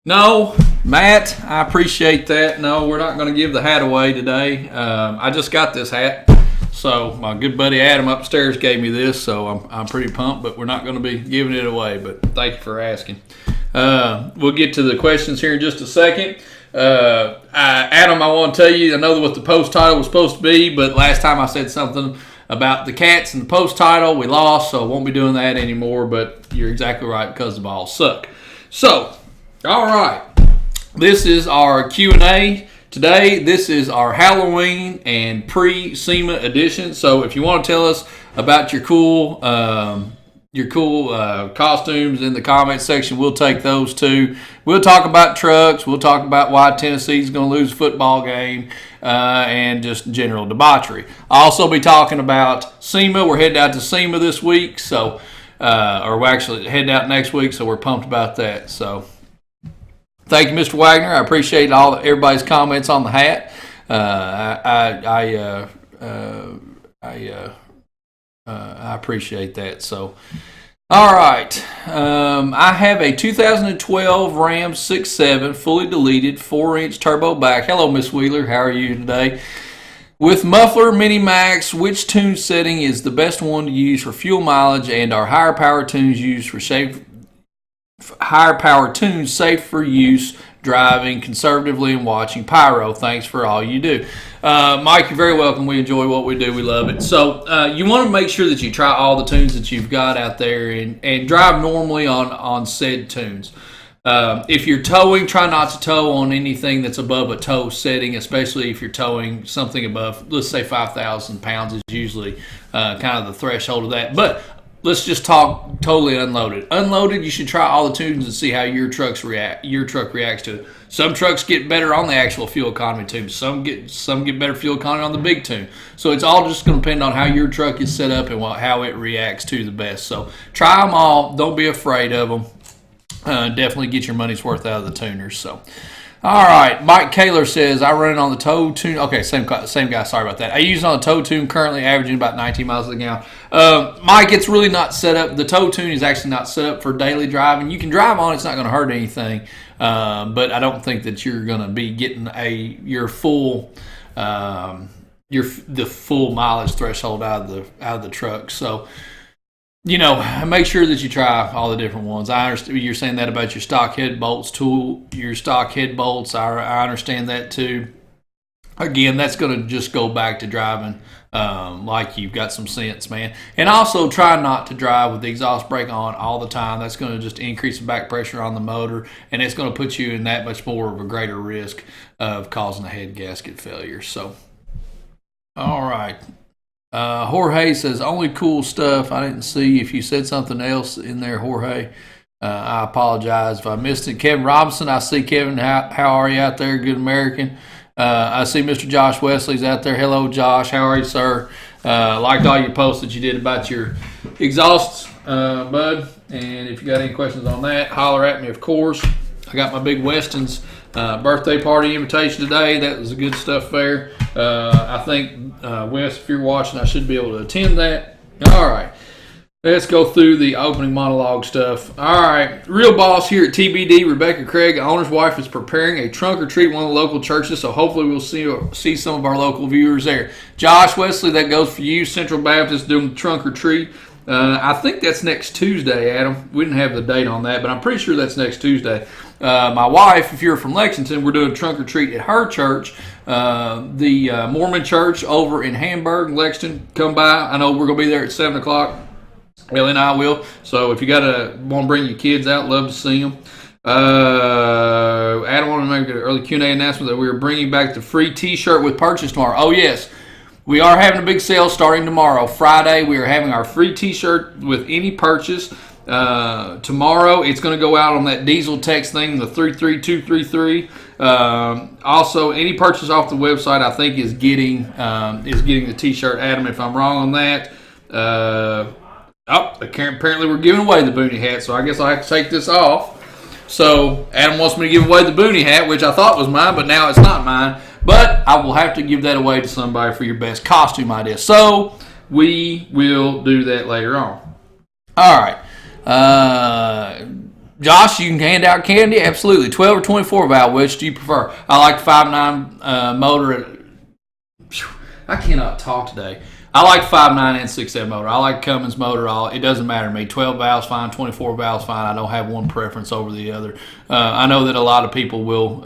No, Matt, I appreciate that. No, we're not going to give the hat away today. I just got this hat, so my good buddy Adam upstairs gave me this, so I'm pretty pumped, but we're not going to be giving it away, but thank you for asking. We'll get to the questions here in just a second. Adam, I want to tell you, I know what the post title was supposed to be, but last time I said something about the Cats and the post title. We lost, so I won't be doing that anymore, but you're exactly right because the balls suck. So, all right, this is our Q&A today. This is our Halloween and pre-SEMA edition. So if you want to tell us about your cool costumes in the comment section, we'll take those too. We'll talk about trucks. We'll talk about why Tennessee's going to lose a football game and just general debauchery. I'll also be talking about SEMA. We're heading out to SEMA this week, so or we're actually heading out next week, so we're pumped about that. So thank you, Mr. Wagner. I appreciate everybody's comments on the hat. I appreciate that. So, all right. I have a 2012 Ram 6.7 fully deleted 4-inch turbo back. Hello, Miss Wheeler. How are you today? With muffler mini max, which tune setting is the best one to use for fuel mileage, and are higher power tunes used for safe for use driving conservatively and watching pyro? Thanks for all you do. Mike, you're very welcome. We enjoy what we do. We love it. So you want to make sure that you try all the tunes that you've got out there and drive normally on said tunes. If you're towing, try not to tow on anything that's above a tow setting, especially if you're towing something above, let's say 5,000 pounds is usually kind of the threshold of that. But let's just talk totally unloaded. Unloaded, you should try all the tunes and see how your truck reacts to it. Some trucks get better on the actual fuel economy tune. Some get better fuel economy on the big tune. So it's all just going to depend on how your truck is set up and how it reacts to the best. So try them all. Don't be afraid of them. Definitely get your money's worth out of the tuners. So, all right. Mike Kaler says, I run it on the tow tune. Okay, same guy. Sorry about that. I use it on the tow tune, currently averaging about 19 miles a gallon. Mike, it's really not set up. The tow tune is actually not set up for daily driving. You can drive on it. It's not going to hurt anything. But I don't think that you're going to be getting the full mileage threshold out of the truck. So, make sure that you try all the different ones. I understand you're saying that about your stock head bolts I understand that too. Again, that's going to just go back to driving like you've got some sense, man. And also try not to drive with the exhaust brake on all the time. That's going to just increase the back pressure on the motor, and it's going to put you in that much more of a greater risk of causing a head gasket failure. So, all right. Jorge says, only cool stuff. I didn't see if you said something else in there, Jorge. I apologize if I missed it. Kevin Robinson, I see Kevin. How are you out there, good American? I see Mr. Josh Wesley's out there. Hello, Josh. How are you, sir? Liked all your posts that you did about your exhausts, bud. And if you got any questions on that, holler at me, of course. I got my big Weston's birthday party invitation today. That was the good stuff there. I think, Wes, if you're watching, I should be able to attend that. All right. Let's go through the opening monologue stuff. All right. Real boss here at TBD, Rebecca Craig, owner's wife, is preparing a trunk or treat at one of the local churches, so hopefully we'll see some of our local viewers there. Josh Wesley, that goes for you. Central Baptist doing the trunk or treat. I think that's next Tuesday, Adam. We didn't have the date on that, but I'm pretty sure that's next Tuesday. My wife, if you're from Lexington, we're doing a trunk or treat at her church, the Mormon church over in Hamburg, Lexington. Come by. I know we're going to be there at 7 o'clock. Ellie and I will. So if you want to bring your kids out, love to see them. Adam wanted to make an early Q&A announcement that we are bringing back the free T-shirt with purchase tomorrow. Oh, yes. We are having a big sale starting tomorrow. Friday, we are having our free T-shirt with any purchase. Tomorrow, it's going to go out on that diesel text thing, the 33233. Also, any purchase off the website, I think, is getting the T-shirt. Adam, if I'm wrong on that. Apparently we're giving away the Boonie hat, so I guess I'll have to take this off. So Adam wants me to give away the Boonie hat, which I thought was mine, but now it's not mine. But I will have to give that away to somebody for your best costume idea. So we will do that later on. All right. Josh, you can hand out candy? Absolutely. 12 or 24 valve, which do you prefer? I like 5.9 motor. I cannot talk today. I like 5.9 and 6.7 motor. I like Cummins motor. It doesn't matter to me. 12 valves fine, 24 valves fine. I don't have one preference over the other. I know that a lot of people will,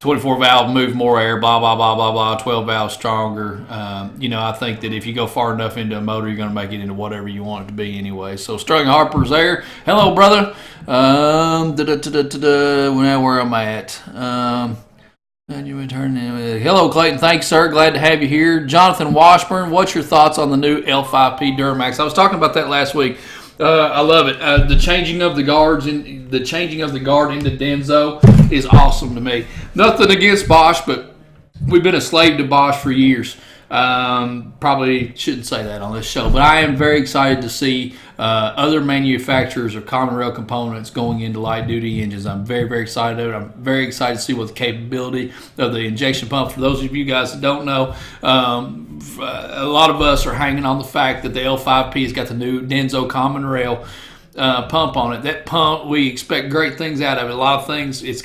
24 valve move more air, blah, blah, blah, blah, blah, 12 valve stronger. I think that if you go far enough into a motor, you're going to make it into whatever you want it to be anyway. So Strung Harper's there. Hello, brother. Where am I at? Hello, Clayton. Thanks, sir. Glad to have you here. Jonathan Washburn, what's your thoughts on the new L5P Duramax? I was talking about that last week. I love it. The changing of the guard into Denso is awesome to me. Nothing against Bosch, but we've been a slave to Bosch for years. Probably shouldn't say that on this show, but I am very excited to see other manufacturers of common rail components going into light duty engines. I'm very, very excited. I'm very excited to see what the capability of the injection pump. For those of you guys that don't know, a lot of us are hanging on the fact that the L5P has got the new Denso common rail pump on it. That pump, we expect great things out of it. A lot of things. It's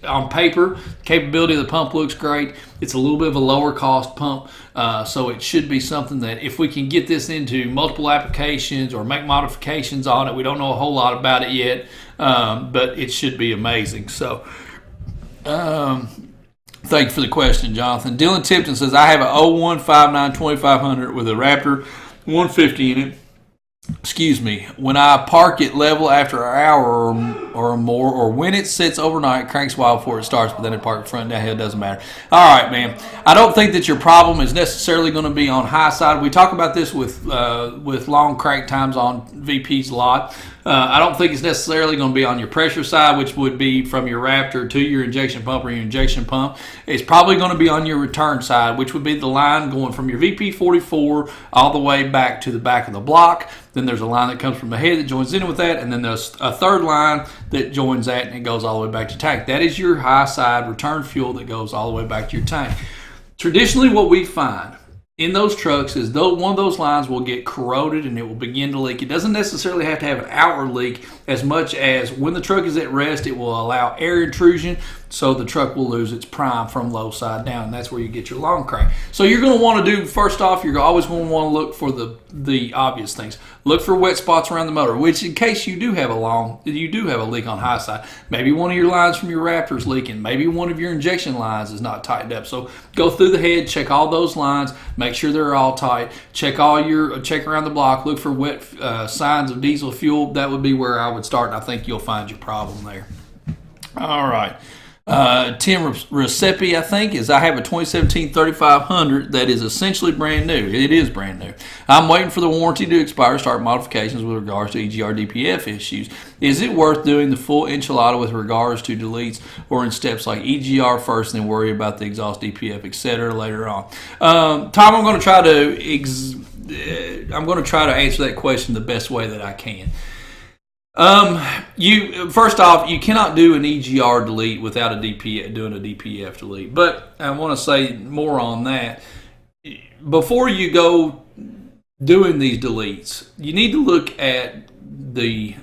on paper, capability of the pump looks great. It's a little bit of a lower cost pump, so it should be something that if we can get this into multiple applications or make modifications on it, we don't know a whole lot about it yet, but it should be amazing. So thank you for the question, Jonathan. Dylan Tipton says, I have a 01 59 2500 with a Raptor 150 in it. Excuse me, when I park it level after an hour or more, or when it sits overnight, cranks wild before it starts, but then it parks front and downhill, it doesn't matter. All right, man. I don't think that your problem is necessarily going to be on high side. We talk about this with long crank times on VPs a lot. I don't think it's necessarily going to be on your pressure side, which would be from your Raptor to your injection pump or your injection pump. It's probably going to be on your return side, which would be the line going from your VP44 all the way back to the back of the block. Then there's a line that comes from the head that joins in with that, and then there's a third line that joins that, and it goes all the way back to tank. That is your high side return fuel that goes all the way back to your tank. Traditionally, what we find in those trucks is one of those lines will get corroded and it will begin to leak. It doesn't necessarily have to have an outward leak as much as when the truck is at rest, it will allow air intrusion, so the truck will lose its prime from low side down, and that's where you get your long crank. So you're going to want to do, first off, you're always going to want to look for the obvious things. Look for wet spots around the motor, which in case you do have a leak on high side, maybe one of your lines from your Raptor is leaking, maybe one of your injection lines is not tightened up. So go through the head, check all those lines, make sure they're all tight, check around the block, look for wet signs of diesel fuel. That would be where I would start, and I think you'll find your problem there. All right. Tim Recipe, I think, I have a 2017 3500 that is essentially brand new. It is brand new. I'm waiting for the warranty to expire to start modifications with regards to EGR DPF issues. Is it worth doing the full enchilada with regards to deletes, or in steps like EGR first and then worry about the exhaust DPF, etc. later on? Tom, I'm going to try to answer that question the best way that I can. First off, you cannot do an EGR delete without doing a DPF delete. But I want to say more on that. Before you go doing these deletes, you need to look at the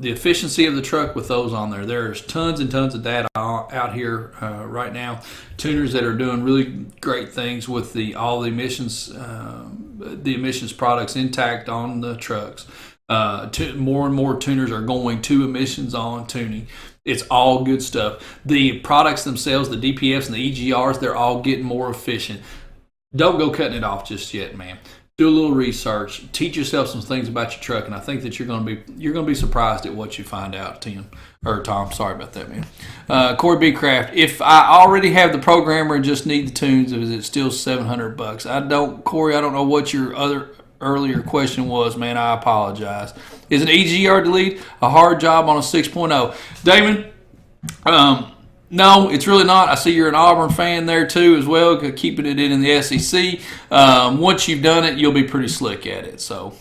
efficiency of the truck with those on there. There's tons and tons of data out here right now. Tuners that are doing really great things with all the emissions products intact on the trucks. More and more tuners are going to emissions on tuning. It's all good stuff. The products themselves, the DPFs and the EGRs, they're all getting more efficient. Don't go cutting it off just yet, man. Do a little research. Teach yourself some things about your truck, and I think that you're going to be surprised at what you find out, Tom. Sorry about that, man. Corey B. Craft. If I already have the programmer and just need the tunes, is it still $700? Corey. I don't know what your earlier question was, man. I apologize. Is an EGR delete a hard job on a 6.0? Damon, no, it's really not. I see you're an Auburn fan there too as well, keeping it in the SEC. Once you've done it, you'll be pretty slick at it. So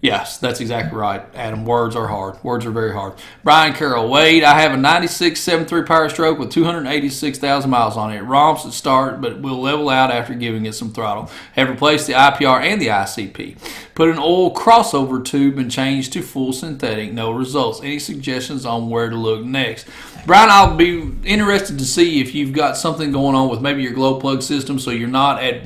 Yes, that's exactly right, Adam. Words are hard. Words are very hard. Brian Carroll. Wade, I have a 96 7.3 Power Stroke with 286,000 miles on it. It romps at start, but will level out after giving it some throttle. Have replaced the IPR and the ICP. Put an oil crossover tube and changed to full synthetic. No results. Any suggestions on where to look next? Brian, I'll be interested to see if you've got something going on with maybe your glow plug system, so you're not at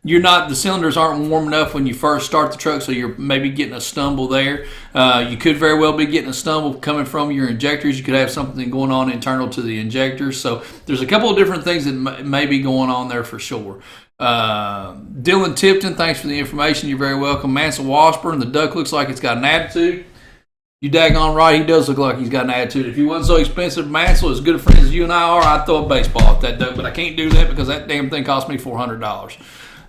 the cylinders aren't warm enough when you first start the truck, so you're maybe getting a stumble there. You could very well be getting a stumble coming from your injectors. You could have something going on internal to the injectors. So there's a couple of different things that may be going on there for sure. Dylan Tipton, thanks for the information. You're very welcome. Mansell Washburn, the duck looks like it's got an attitude. You daggone right, he does look like he's got an attitude. If he wasn't so expensive, Mansell, as good a friend as you and I are, I'd throw a baseball at that duck, but I can't do that because that damn thing cost me $400.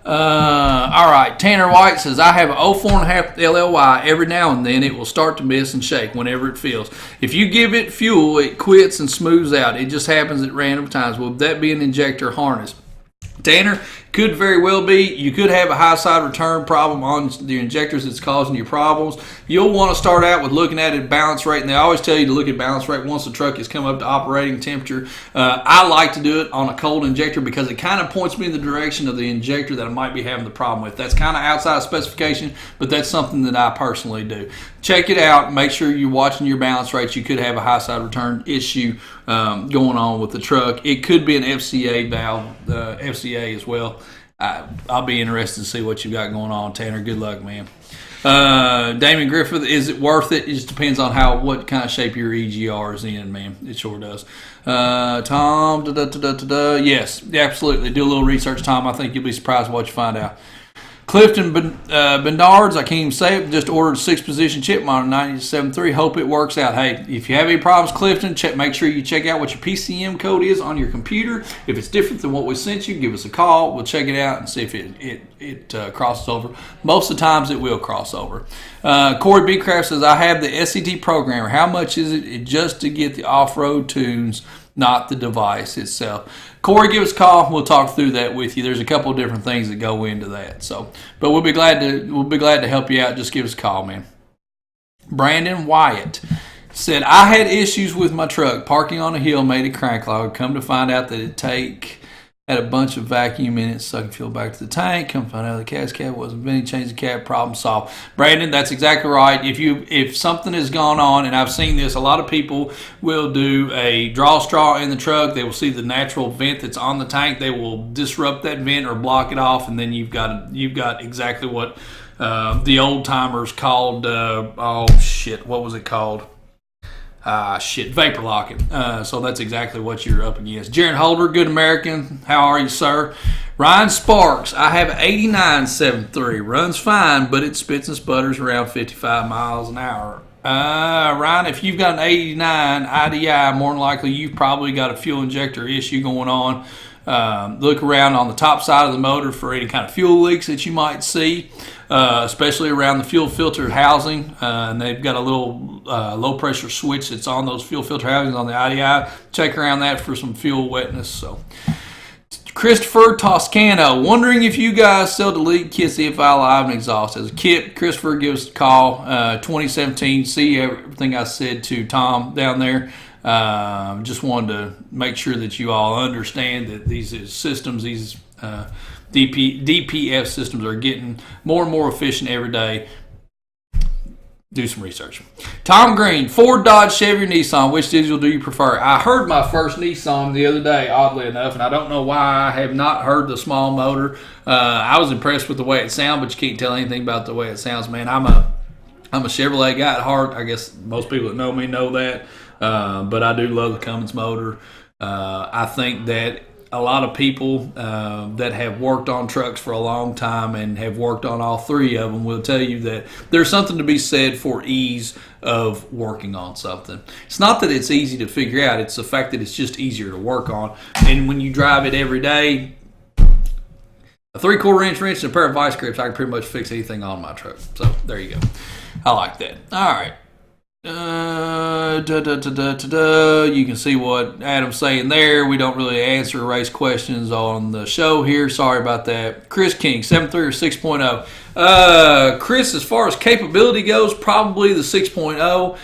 All right, Tanner White says, I have an 04.5 LLY. Every now and then it will start to miss and shake whenever it feels. If you give it fuel, it quits and smooths out. It just happens at random times. Will that be an injector harness? Tanner, could very well be. You could have a high side return problem on the injectors that's causing you problems. You'll want to start out with looking at it balance rate, and they always tell you to look at balance rate once the truck has come up to operating temperature. I like to do it on a cold injector because it kind of points me in the direction of the injector that I might be having the problem with. That's kind of outside of specification, but that's something that I personally do. Check it out. Make sure you're watching your balance rates. You could have a high side return issue going on with the truck. It could be an FCA valve, FCA as well. I'll be interested to see what you got going on, Tanner. Good luck, man. Damon Griffith, is it worth it? It just depends on what kind of shape your EGR is in, man. It sure does. Tom, yes, absolutely. Do a little research, Tom. I think you'll be surprised what you find out. Clifton Bernards, I can't even say it, just ordered a 6-position chip monitor 97.3. Hope it works out. Hey, if you have any problems, Clifton, make sure you check out what your PCM code is on your computer. If it's different than what we sent you, give us a call. We'll check it out and see if it crosses over. Most of the times it will cross over. Corey B. Craft says, I have the SCT programmer. How much is it just to get the off-road tunes, not the device itself? Corey, give us a call. We'll talk through that with you. There's a couple of different things that go into that. But we'll be glad to help you out. Just give us a call, man. Brandon Wyatt said, I had issues with my truck. Parking on a hill made a crank log. Come to find out that it had a bunch of vacuum in it, sucking fuel back to the tank. Come find out the gas cap wasn't venting, change the cap, problem solved. Brandon, that's exactly right. If something has gone on, and I've seen this, a lot of people will do a draw straw in the truck. They will see the natural vent that's on the tank. They will disrupt that vent or block it off, and then you've got exactly what the old timers called. What was it called? Vapor locking. So that's exactly what you're up against. Jaron Holder, Good American. How are you, sir? Ryan Sparks, I have an 89 7.3. Runs fine, but it spits and sputters around 55 miles an hour. Ryan, if you've got an 89 IDI, more than likely you've probably got a fuel injector issue going on. Look around on the top side of the motor for any kind of fuel leaks that you might see, especially around the fuel filter housing. And they've got a little low pressure switch that's on those fuel filter housings on the IDI. Check around that for some fuel wetness. So, Christopher Toscano, wondering if you guys sell delete kits, CFI Live and exhaust as a kit. Christopher, give us a call. 2017. See everything I said to Tom down there. Just wanted to make sure that you all understand that these systems, these DPF systems, are getting more and more efficient every day. Do some research. Tom Green, Ford, Dodge, Chevy, or Nissan, which diesel do you prefer? I heard my first Nissan the other day, oddly enough, and I don't know why I have not heard the small motor. I was impressed with the way it sounded, but you can't tell anything about the way it sounds, man. I'm a Chevrolet guy at heart. I guess most people that know me know that. But I do love the Cummins motor. I think that a lot of people that have worked on trucks for a long time and have worked on all three of them will tell you that there's something to be said for ease of working on something. It's not that it's easy to figure out. It's the fact that it's just easier to work on. And when you drive it every day, a 3/4 inch wrench and a pair of vice grips, I can pretty much fix anything on my truck. So there you go. I like that. All right. You can see what Adam's saying there. We don't really answer race questions on the show here. Sorry about that. Chris King, 7.3 or 6.0. Chris, as far as capability goes, probably the 6.0.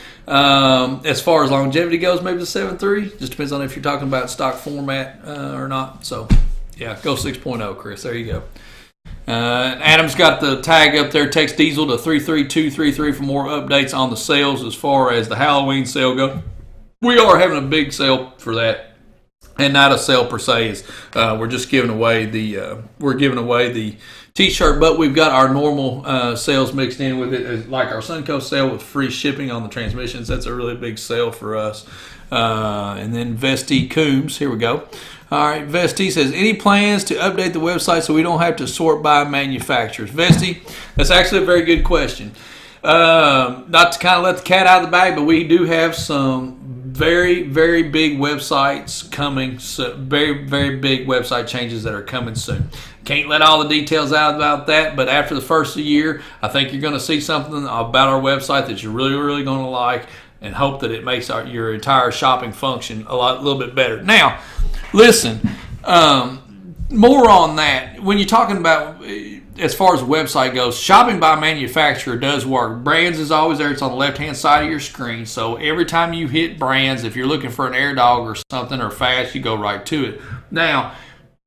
As far as longevity goes, maybe the 7.3. Just depends on if you're talking about stock format or not. So, yeah, go 6.0, Chris. There you go. Adam's got the tag up there. Text Diesel to 33233 for more updates on the sales as far as the Halloween sale go. We are having a big sale for that, and not a sale per se. Is we're just giving away the T-shirt, but we've got our normal sales mixed in with it, like our Suncoast sale with free shipping on the transmissions. That's a really big sale for us. And then Vesti Coombs, here we go. All right, Vesti says, any plans to update the website so we don't have to sort by manufacturers? Vesti, that's actually a very good question. Not to kind of let the cat out of the bag, but we do have some very, very big websites coming. So very, very big website changes that are coming soon. Can't let all the details out about that, but after the first of the year, I think you're going to see something about our website that you're really, really going to like, and hope that it makes your entire shopping function a little bit better. Now, listen, more on that. When you're talking about, as far as the website goes, shopping by manufacturer does work. Brands is always there. It's on the left-hand side of your screen. So every time you hit brands, if you're looking for an Air Dog or something or fast, you go right to it. Now,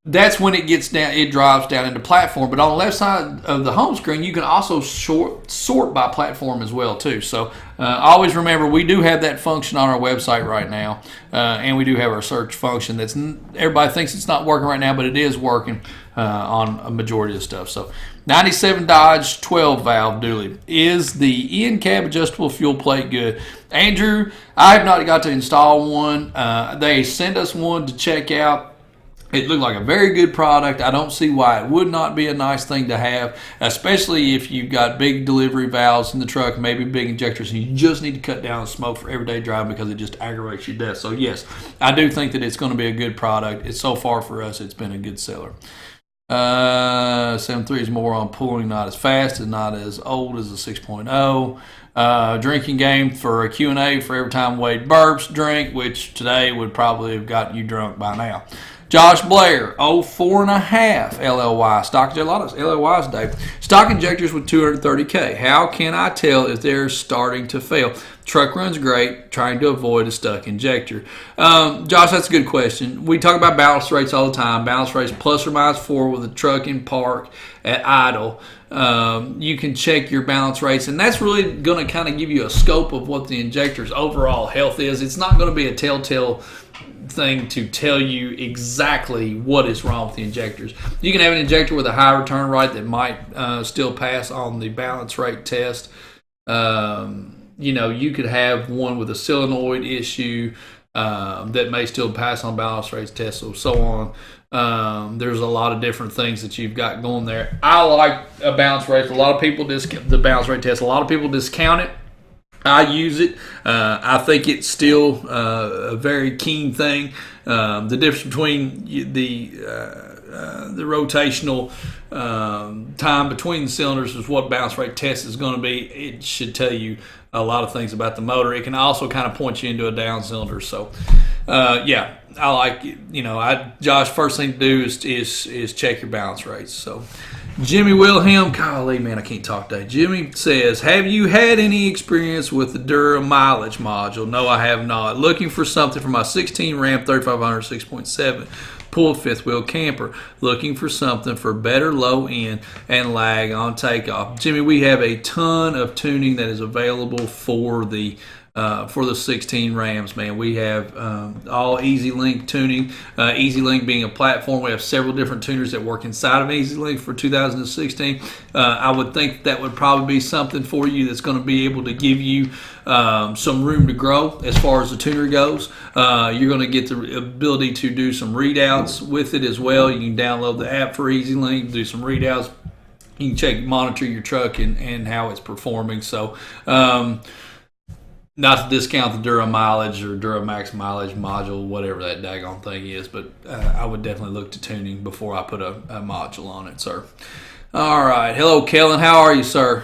that's when it gets down. It drops down into platform. But on the left side of the home screen, you can also sort by platform as well too. So always remember, we do have that function on our website right now, and we do have our search function. Everybody thinks it's not working right now, but it is working on a majority of the stuff. So 97 Dodge 12 valve dually. Is the in-cab adjustable fuel plate good? Andrew, I have not got to install one. They sent us one to check out. It looked like a very good product. I don't see why it would not be a nice thing to have, especially if you've got big delivery valves in the truck, maybe big injectors, and you just need to cut down the smoke for everyday driving because it just aggravates you to death. So, yes, I do think that it's going to be a good product. So far for us, it's been a good seller. 7.3 is more on pulling, not as fast and not as old as the 6.0. Drinking game for a Q&A for every time Wade burps, drink, which today would probably have gotten you drunk by now. Josh Blair, 4.5 LLY. Stock, a lot of LLYs today. Stock injectors with 230K. How can I tell if they're starting to fail? Truck runs great, trying to avoid a stuck injector. Josh, that's a good question. We talk about balance rates all the time. Balance rates plus or minus 4 with a truck in park at idle. You can check your balance rates, and that's really going to kind of give you a scope of what the injector's overall health is. It's not going to be a telltale thing to tell you exactly what is wrong with the injectors. You can have an injector with a high return rate that might still pass on the balance rate test. You could have one with a solenoid issue that may still pass on balance rates test, so on. There's a lot of different things that you've got going there. I like a balance rate. A lot of people discount the balance rate test. A lot of people discount it. I use it. I think it's still a very keen thing. The difference between the rotational time between the cylinders is what balance rate test is going to be. It should tell you a lot of things about the motor. It can also kind of point you into a down cylinder. So, I like it. Josh, first thing to do is check your balance rates. So. Jimmy Wilhelm, golly, man, I can't talk today. Jimmy says, have you had any experience with the Dura mileage module? No, I have not. Looking for something for my 16 Ram 3500 6.7 pulled fifth wheel camper. Looking for something for better low end and lag on takeoff. Jimmy, we have a ton of tuning that is available for the 16 Rams, man. We have all EasyLink tuning. EasyLink being a platform, we have several different tuners that work inside of EasyLink for 2016. I would think that would probably be something for you that's going to be able to give you some room to grow as far as the tuner goes. You're going to get the ability to do some readouts with it as well. You can download the app for EasyLink, do some readouts. You can monitor your truck and how it's performing. So, not to discount the Dura mileage or Dura Max mileage module, whatever that daggone thing is, but I would definitely look to tuning before I put a module on it, sir. All right. Hello, Kellen. How are you, sir?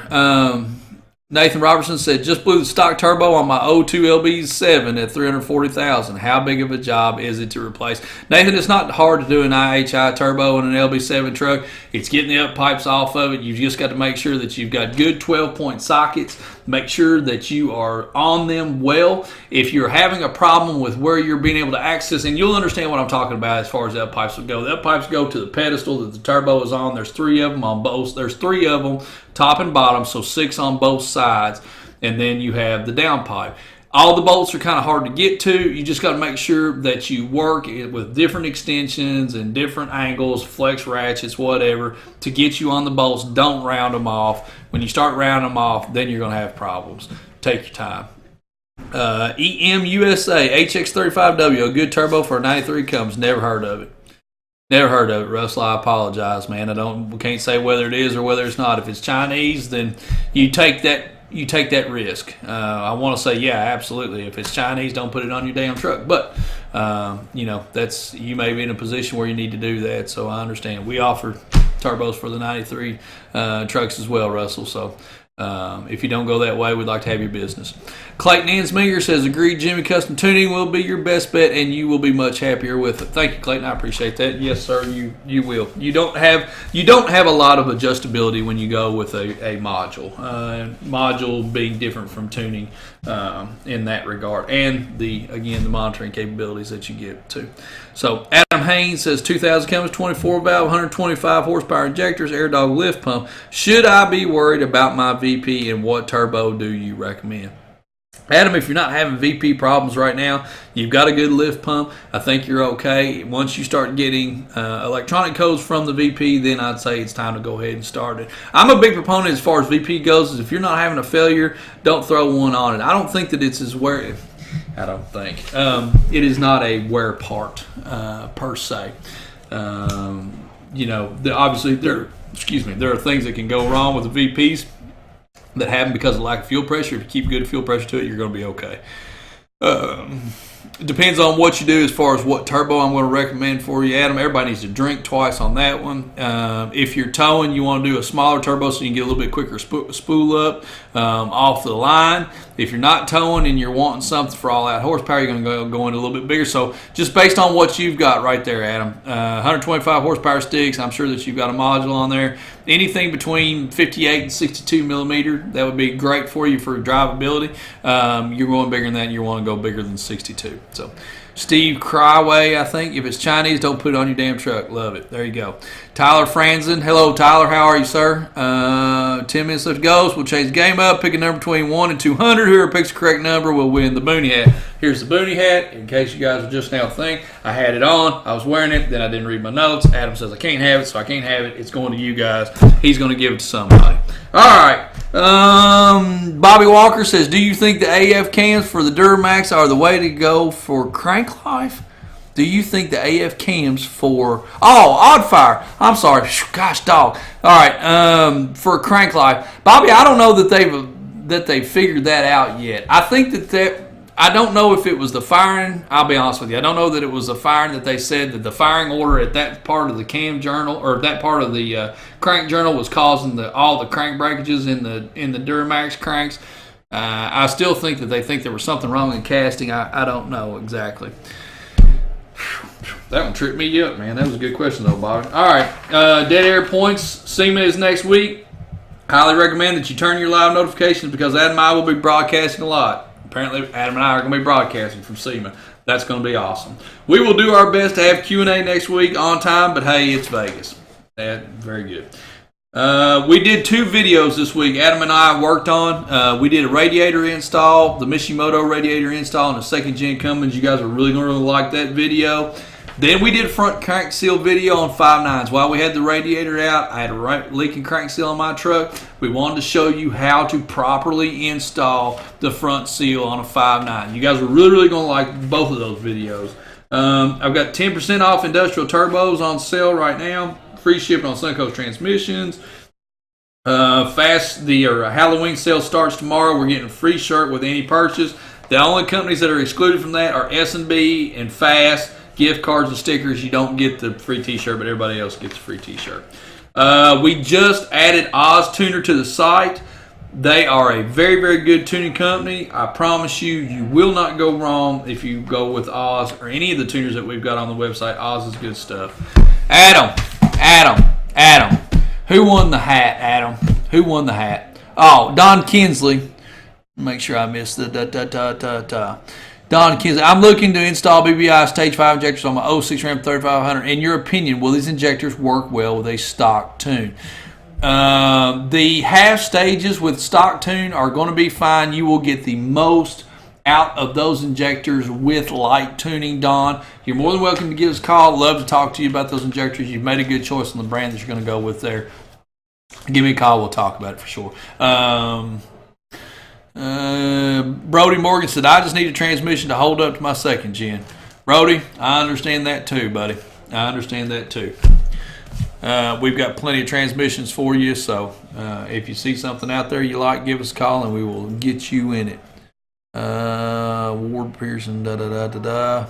Nathan Robertson said, just blew the stock turbo on my 02 LB7 at 340,000. How big of a job is it to replace? Nathan, it's not hard to do an IHI turbo in an LB7 truck. It's getting the up pipes off of it. You've just got to make sure that you've got good 12-point sockets. Make sure that you are on them well. If you're having a problem with where you're being able to access, and you'll understand what I'm talking about as far as the up pipes will go. The up pipes go to the pedestal that the turbo is on. There's 3 of them on both. There's 3 of them, top and bottom, so 6 on both sides, and then you have the downpipe. All the bolts are kind of hard to get to. You just got to make sure that you work with different extensions and different angles, flex ratchets, whatever, to get you on the bolts. Don't round them off. When you start rounding them off, then you're going to have problems. Take your time. EM USA HX35W, a good turbo for a 93 comes. Never heard of it. Never heard of it, Russell. I apologize, man. We can't say whether it is or whether it's not. If it's Chinese, then you take that risk. I want to say, yeah, absolutely. If it's Chinese, don't put it on your damn truck. But you may be in a position where you need to do that. So I understand. We offer turbos for the 93 trucks as well, Russell. So if you don't go that way, we'd like to have your business. Clayton Ansminger says, agreed, Jimmy, custom tuning will be your best bet and you will be much happier with it. Thank you, Clayton. I appreciate that. Yes, sir, you will. You don't have a lot of adjustability when you go with a module. Module being different from tuning in that regard. And the monitoring capabilities that you get too. So Adam Haynes says 2000 Cummins 24 valve, 125 horsepower injectors, air dog lift pump. Should I be worried about my VP and what turbo do you recommend? Adam, if you're not having VP problems right now, you've got a good lift pump, I think you're okay. Once you start getting electronic codes from the VP, then I'd say it's time to go ahead and start it. I'm a big proponent as far as VP goes, is if you're not having a failure, don't throw one on it. I don't think that it's as wear. I don't think. It is not a wear part per se. Obviously there are things that can go wrong with the VPs that happen because of lack of fuel pressure. If you keep good fuel pressure to it, you're going to be okay. It depends on what you do as far as what turbo I'm going to recommend for you, Adam. Everybody needs to drink twice on that one. If you're towing, you want to do a smaller turbo so you can get a little bit quicker spool up off the line. If you're not towing and you're wanting something for all that horsepower, you're going to go in a little bit bigger. So just based on what you've got right there, Adam, 125 horsepower sticks, I'm sure that you've got a module on there. Anything between 58 and 62 millimeter, that would be great for you for drivability. You're going bigger than that, and you want to go bigger than 62. So Steve Cryway, I think. If it's Chinese, don't put it on your damn truck. Love it. There you go. Tyler Franzen. Hello, Tyler. How are you, sir? 10 minutes left to go. So we'll change the game up. Pick a number between 1 and 200. Whoever picks the correct number will win the boonie hat. Here's the boonie hat. In case you guys are just now thinking, I had it on. I was wearing it. Then I didn't read my notes. Adam says I can't have it, so I can't have it. It's going to you guys. He's going to give it to somebody. All right. Bobby Walker says, do you think the AF cams for the Duramax are the way to go for crank life? Do you think the AF cams for Oddfire? I'm sorry, gosh dog. All right, for crank life, Bobby. I don't know that they've figured that out yet. I think that I don't know if it was the firing. I'll be honest with you. I don't know that it was the firing that they said that the firing order at that part of the cam journal or that part of the crank journal was causing all the crank breakages in the Duramax cranks. I still think that they think there was something wrong in casting. I don't know exactly. That one tripped me up, man. That was a good question, though, Bobby. All right. Dead air points. SEMA is next week. Highly recommend that you turn your live notifications because Adam and I will be broadcasting a lot. Apparently, Adam and I are going to be broadcasting from SEMA. That's going to be awesome. We will do our best to have Q&A next week on time, but hey, it's Vegas. Very good. We did 2 videos this week. Adam and I worked on. We did a radiator install, the Mishimoto radiator install, and a 2nd gen Cummins. You guys are really going to like that video. Then we did a front crank seal video on 5.9s. While we had the radiator out, I had a leaking crank seal on my truck. We wanted to show you how to properly install the front seal on a 5.9. You guys are really, really going to like both of those videos. I've got 10% off industrial turbos on sale right now. Free shipping on Suncoast transmissions. Halloween sale starts tomorrow. We're getting a free shirt with any purchase. The only companies that are excluded from that are S&B and Fast. Gift cards and stickers. You don't get the free t-shirt, but everybody else gets a free t-shirt. We just added Oz Tuner to the site. They are a very, very good tuning company. I promise you, you will not go wrong if you go with Oz or any of the tuners that we've got on the website. Oz is good stuff. Adam. Who won the hat, Adam? Who won the hat? Oh, Don Kinsley. Make sure I missed the Don Kinsley. I'm looking to install BBI Stage 5 injectors on my 06 Ram 3500. In your opinion, will these injectors work well with a stock tune? The half stages with stock tune are going to be fine. You will get the most out of those injectors with light tuning, Don. You're more than welcome to give us a call. Love to talk to you about those injectors. You've made a good choice on the brand that you're going to go with there. Give me a call. We'll talk about it for sure. Brody Morgan said, I just need a transmission to hold up to my second gen. Brody, I understand that too, buddy. I understand that too. We've got plenty of transmissions for you, so if you see something out there you like, give us a call and we will get you in it. Ward Pearson, da-da-da-da-da.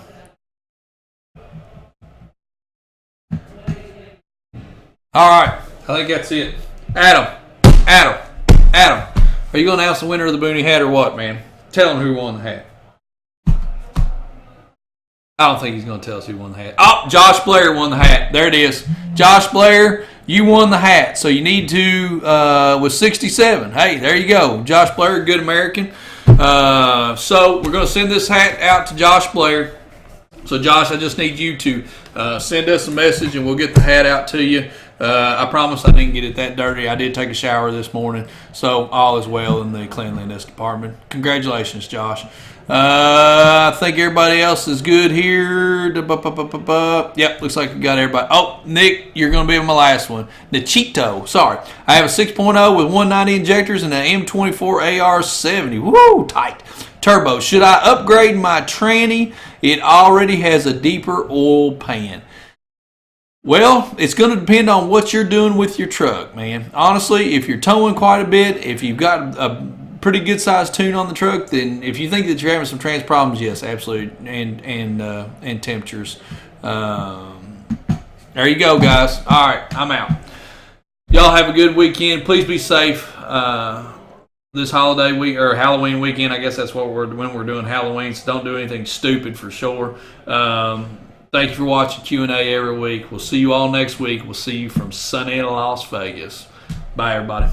All right, I think that's it. Adam, are you going to announce the winner of the Boonie hat or what, man? Tell him who won the hat. I don't think he's going to tell us who won the hat. Oh, Josh Blair won the hat. There it is. Josh Blair, you won the hat. So you need to, with 67. Hey, there you go. Josh Blair, good American. So we're going to send this hat out to Josh Blair. So, Josh, I just need you to send us a message and we'll get the hat out to you. I promise I didn't get it that dirty. I did take a shower this morning, so all is well in the cleanliness department. Congratulations, Josh. I think everybody else is good here. Yep, looks like we got everybody. Oh, Nick, you're going to be on my last one. Nachito, sorry. I have a 6.0 with 190 injectors and an M24 AR70. Woo, tight. Turbo, should I upgrade my tranny? It already has a deeper oil pan. Well, it's going to depend on what you're doing with your truck, man. Honestly, if you're towing quite a bit, if you've got a pretty good sized tune on the truck, then if you think that you're having some trans problems, yes, absolutely, and temperatures. There you go, guys. All right, I'm out. Y'all have a good weekend. Please be safe. This holiday week or Halloween weekend, I guess that's what when we're doing Halloween. So don't do anything stupid for sure. Thank you for watching Q&A every week. We'll see you all next week. We'll see you from sunny Las Vegas. Bye, everybody.